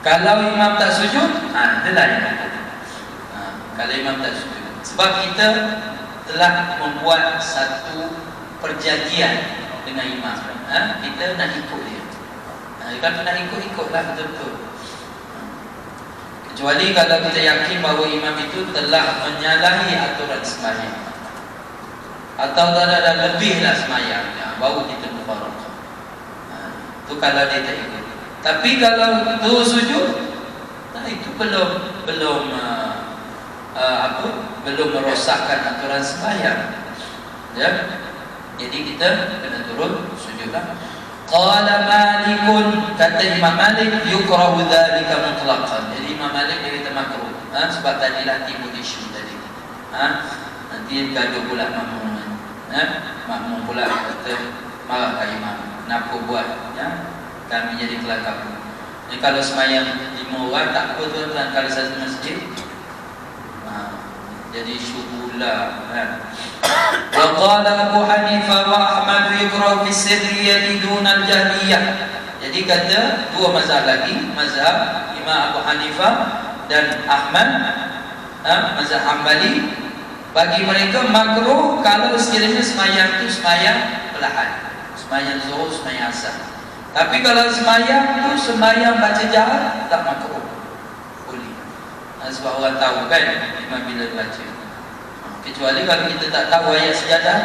Kalau imam tak sujud, itu lain. Kalau imam tak sujud, sebab kita telah membuat satu perjanjian dengan imam. Kita nak ikut dia. Kalau nak ikut-ikutlah betul-betul. Kecuali kalau kita yakin bahawa imam itu telah menyalahi aturan sembahyang, atau ada lebih dah sembahyang, baru kita mufaraqah. Itu kalau dia tak ikut. Tapi kalau tu sujud, itu belum merosakkan aturan sembahyang. Ya. Jadi kita kena turun sujudlah. Qala Malikun, kata Imam Malik, yukrahu dzalika mutlaqan. Jadi Imam Malik dia kata makruh. Sebab tadi lah timbul isu tadi. Nanti gaduh pula makmum. Makmum pula kata marah ke imam. Kenapa buat? Kami jadi kelakar. Jadi kalau semayang 5 orang tak apa tuan-tuan, kalau satu masjid jadi syubulah kan. Wa qala Abu Hanifah wa Ahmad yukrahu fi sirri yadun al-jahriyah. Jadi kata dua mazhab lagi, mazhab Imam Abu Hanifah dan Ahmad, mazhab Hanbali, bagi mereka makruh kalau sekiranya semayang itu semayang perlahan, semayang zuhur, semayang asar. Tapi kalau semayang tu semayang baca jahat, tak makruh, boleh. Sebab orang tahu kan imam bila baca. Kecuali kalau kita tak tahu ayat sejadah,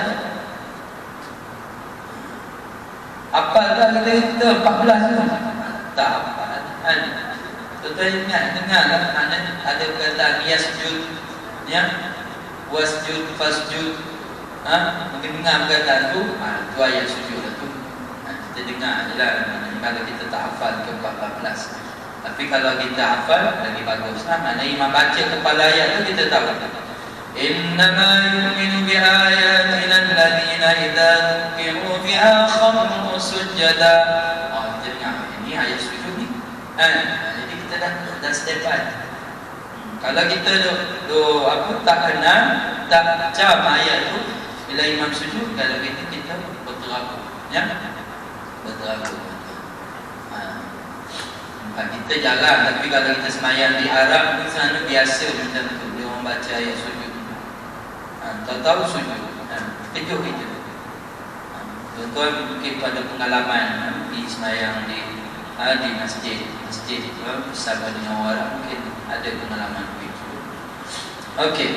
apal tak kita 14 tu? Tak apal. Tuan-tuan ingat, dengar lah, ada perkataan yasjud, ya, wasjud, fasjud. Mungkin dengar perkataan tu, tu ayat sujud lah tu. Kita dengar je lah, kalau kita tak hafal ke 14. Tapi kalau kita hafal, lagi bagus lah. Mana imam baca kepala ayat tu, kita tahu. Innama yu'minu bi'ayatina alladhina idza dhukiru biha kharru sujada. Kita dengar, ini ayat sujud ni. Jadi kita dah step-by. Kalau kita tak kenal, tak cam ayat tu, bila imam sujud, kalau kita berterapu, ya, berterapu. Kita jarang, tapi kalau kita semayang di Arab, di sana biasa macam tu, dia orang baca ayat sujud. Tahu sujud, kejut itu. Tuan-tuan mungkin pada pengalaman di semayang di masjid bersama dengan orang, mungkin ada pengalaman begitu. Okey,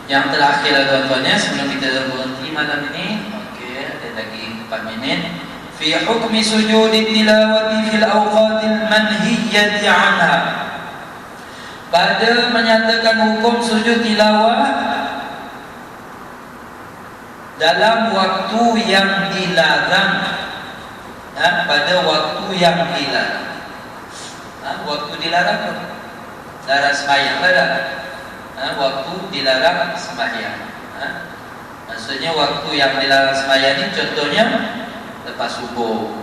yang terakhir tuan-tuan ya, sebelum kita berhenti malam ini. Okey, ada lagi 4 minit. Fi hukmi sujudi tilawati fil awqatil manhiyati anha. Pada menyatakan hukum sujud tilawah dalam waktu yang dilarang, pada waktu yang dilarang. Waktu dilarang tu larang sembahyang lah. Waktu dilarang sembahyang. Maksudnya waktu yang dilarang sembahyang ni contohnya lepas subuh,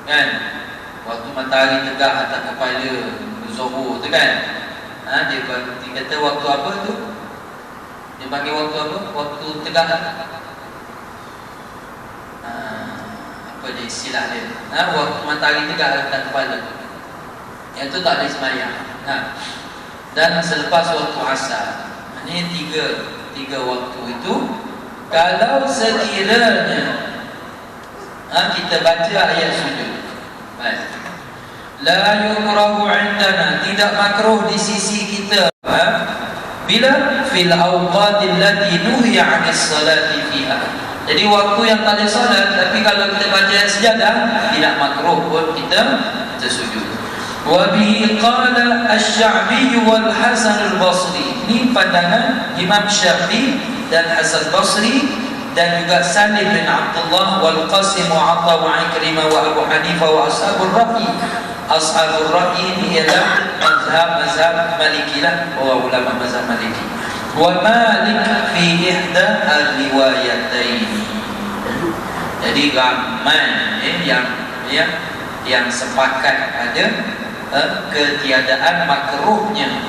kan? Waktu matahari tegak atas kepala, zuhur tu kan? Dia kata waktu apa tu? Dia panggil waktu apa? Waktu tegak. Apa dia istilah dia? Waktu matahari tegak atas kepala. Yang tu tak boleh sembahyang. Dan selepas waktu asar. Ini tiga waktu itu. Kalau sekiranya kita baca ayat sujud, baik, la yukrahu indana, tidak makruh di sisi kita, bila fil awqatil lati nuhiya 'anis salati fiha. Jadi waktu yang tak ada solat, tapi kalau kita baca ayat sejadah, tidak makruh pun kita sujud. Wa bihi qala asy-Sya'bi wal Hasan al-Basri. Ini pandangan Imam Syafi'i dan Hasan Basri, dan juga Salim bin Abdullah wal Qasim wa Atha wa Ikrimah wa Abu Hanifah wa ashabul Ra'i. Ashabul Ra'i ini ialah mazhab Maliki lah, orang ulama mazhab Maliki. Wa Malik fi ihda al-riwayatain. Jadi ramai yang sepakat ada ketiadaan makruhnya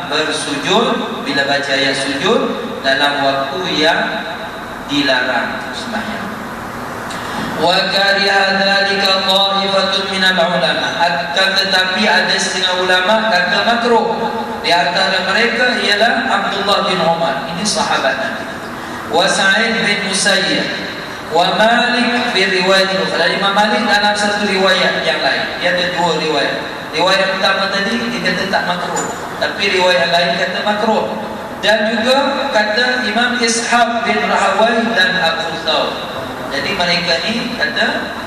bersujud bila baca ayat sujud dalam waktu yang dilarang sembahyang. Wa kariha dzalika qa'ifatun minal ulama. Akan tetapi ada setengah ulama kata makruh. Di antara mereka ialah Abdullah bin Umar, ini sahabat Nabi, wa Sa'id bin Musayyib, wa Malik fi riwayat ukhra. Imam Malik dalam satu riwayat yang lain, dia ada dua riwayat. Riwayat pertama tadi dia kata tak makruh, tapi riwayat lain kata makruh. Dan juga kata Imam Ishaq bin Rahawai dan Abu Thawr. Jadi mereka ni kata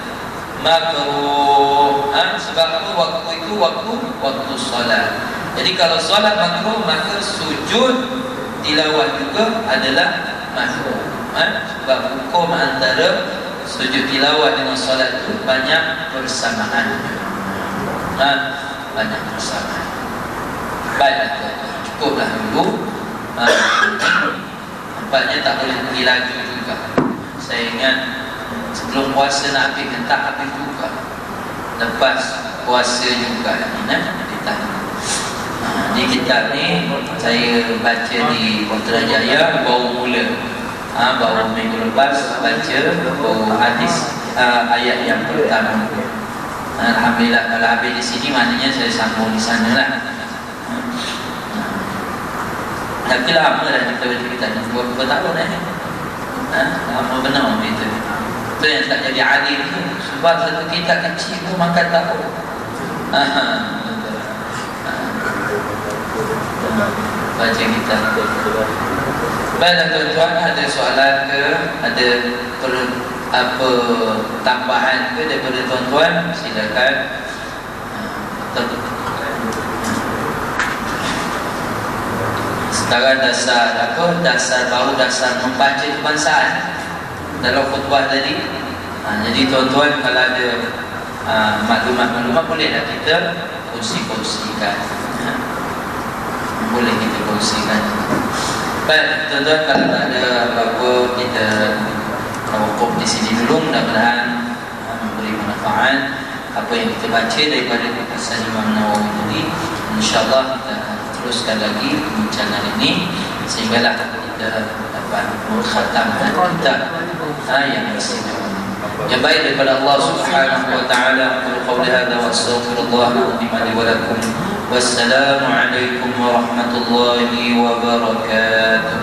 makruh. Sebab waktu itu waktu solat. Jadi kalau solat makruh, maka sujud tilawah juga adalah makruh. Sebab hukum antara sujud tilawah dengan solat itu banyak persamaan. Banyak persamaan. Baik, cukuplah dulu. Nampaknya tak boleh pergi laju juga. Saya ingat sebelum puasa nak habis, tak habis juga. Lepas puasa juga nah, kita. Ni kitab ni saya baca di Putrajaya baru mula. Baru minggu lepas baca baru hadis ayat yang pertama. Alhamdulillah kalau habis di sini maknanya saya sambung di sana lah. Tapi lama dah kita baca kitab ni, 2 tahun lama benar itu. Itu yang tak jadi alim tu. Sebab satu kitab kecil tu makan tahun. Baca kitab. Baiklah tuan-tuan, ada soalan ke, ada apa tambahan ke daripada tuan-tuan, silakan. Sekarang dasar apa? Dasar baru, dasar membaca kebangsaan dalam khutbah tadi. Jadi tuan-tuan kalau ada maklumat-maklumat bolehlah kita kongsi-kongsikan. Boleh kita kongsikan. Baik, tuan-tuan, kalau tak ada apa-apa kita wukuf di sini dulu. Mudah-mudahan memberi manfaat apa yang kita baca daripada perkataan Imam Nawawi tadi. InsyaAllah kita akan teruskan lagi perbincangan ini sehinggalah kita dapat mengkhatamkan kitab yang istimewa. Yang baik daripada Allah Subhanahu wa taala. Qul hadza wa astaghfirullah li wa lakum. Wassalamu alaikum warahmatullahi wabarakatuh.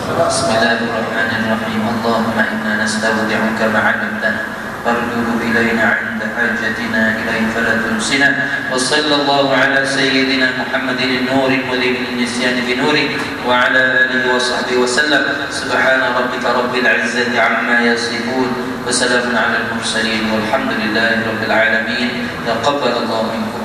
Bismillahirrahmanirrahim. Allahumma inna nastaudi'uka ma 'allamtana فارجو إلينا عند حاجتنا إليه فلا تنسنا. وصلى الله على سيدنا محمد النور المذيب النسيان بنوره وعلى آله وصحبه وسلم. سبحان ربك رب العزة عما يصفون وسلام على المرسلين والحمد لله رب العالمين. تقبل الله منكم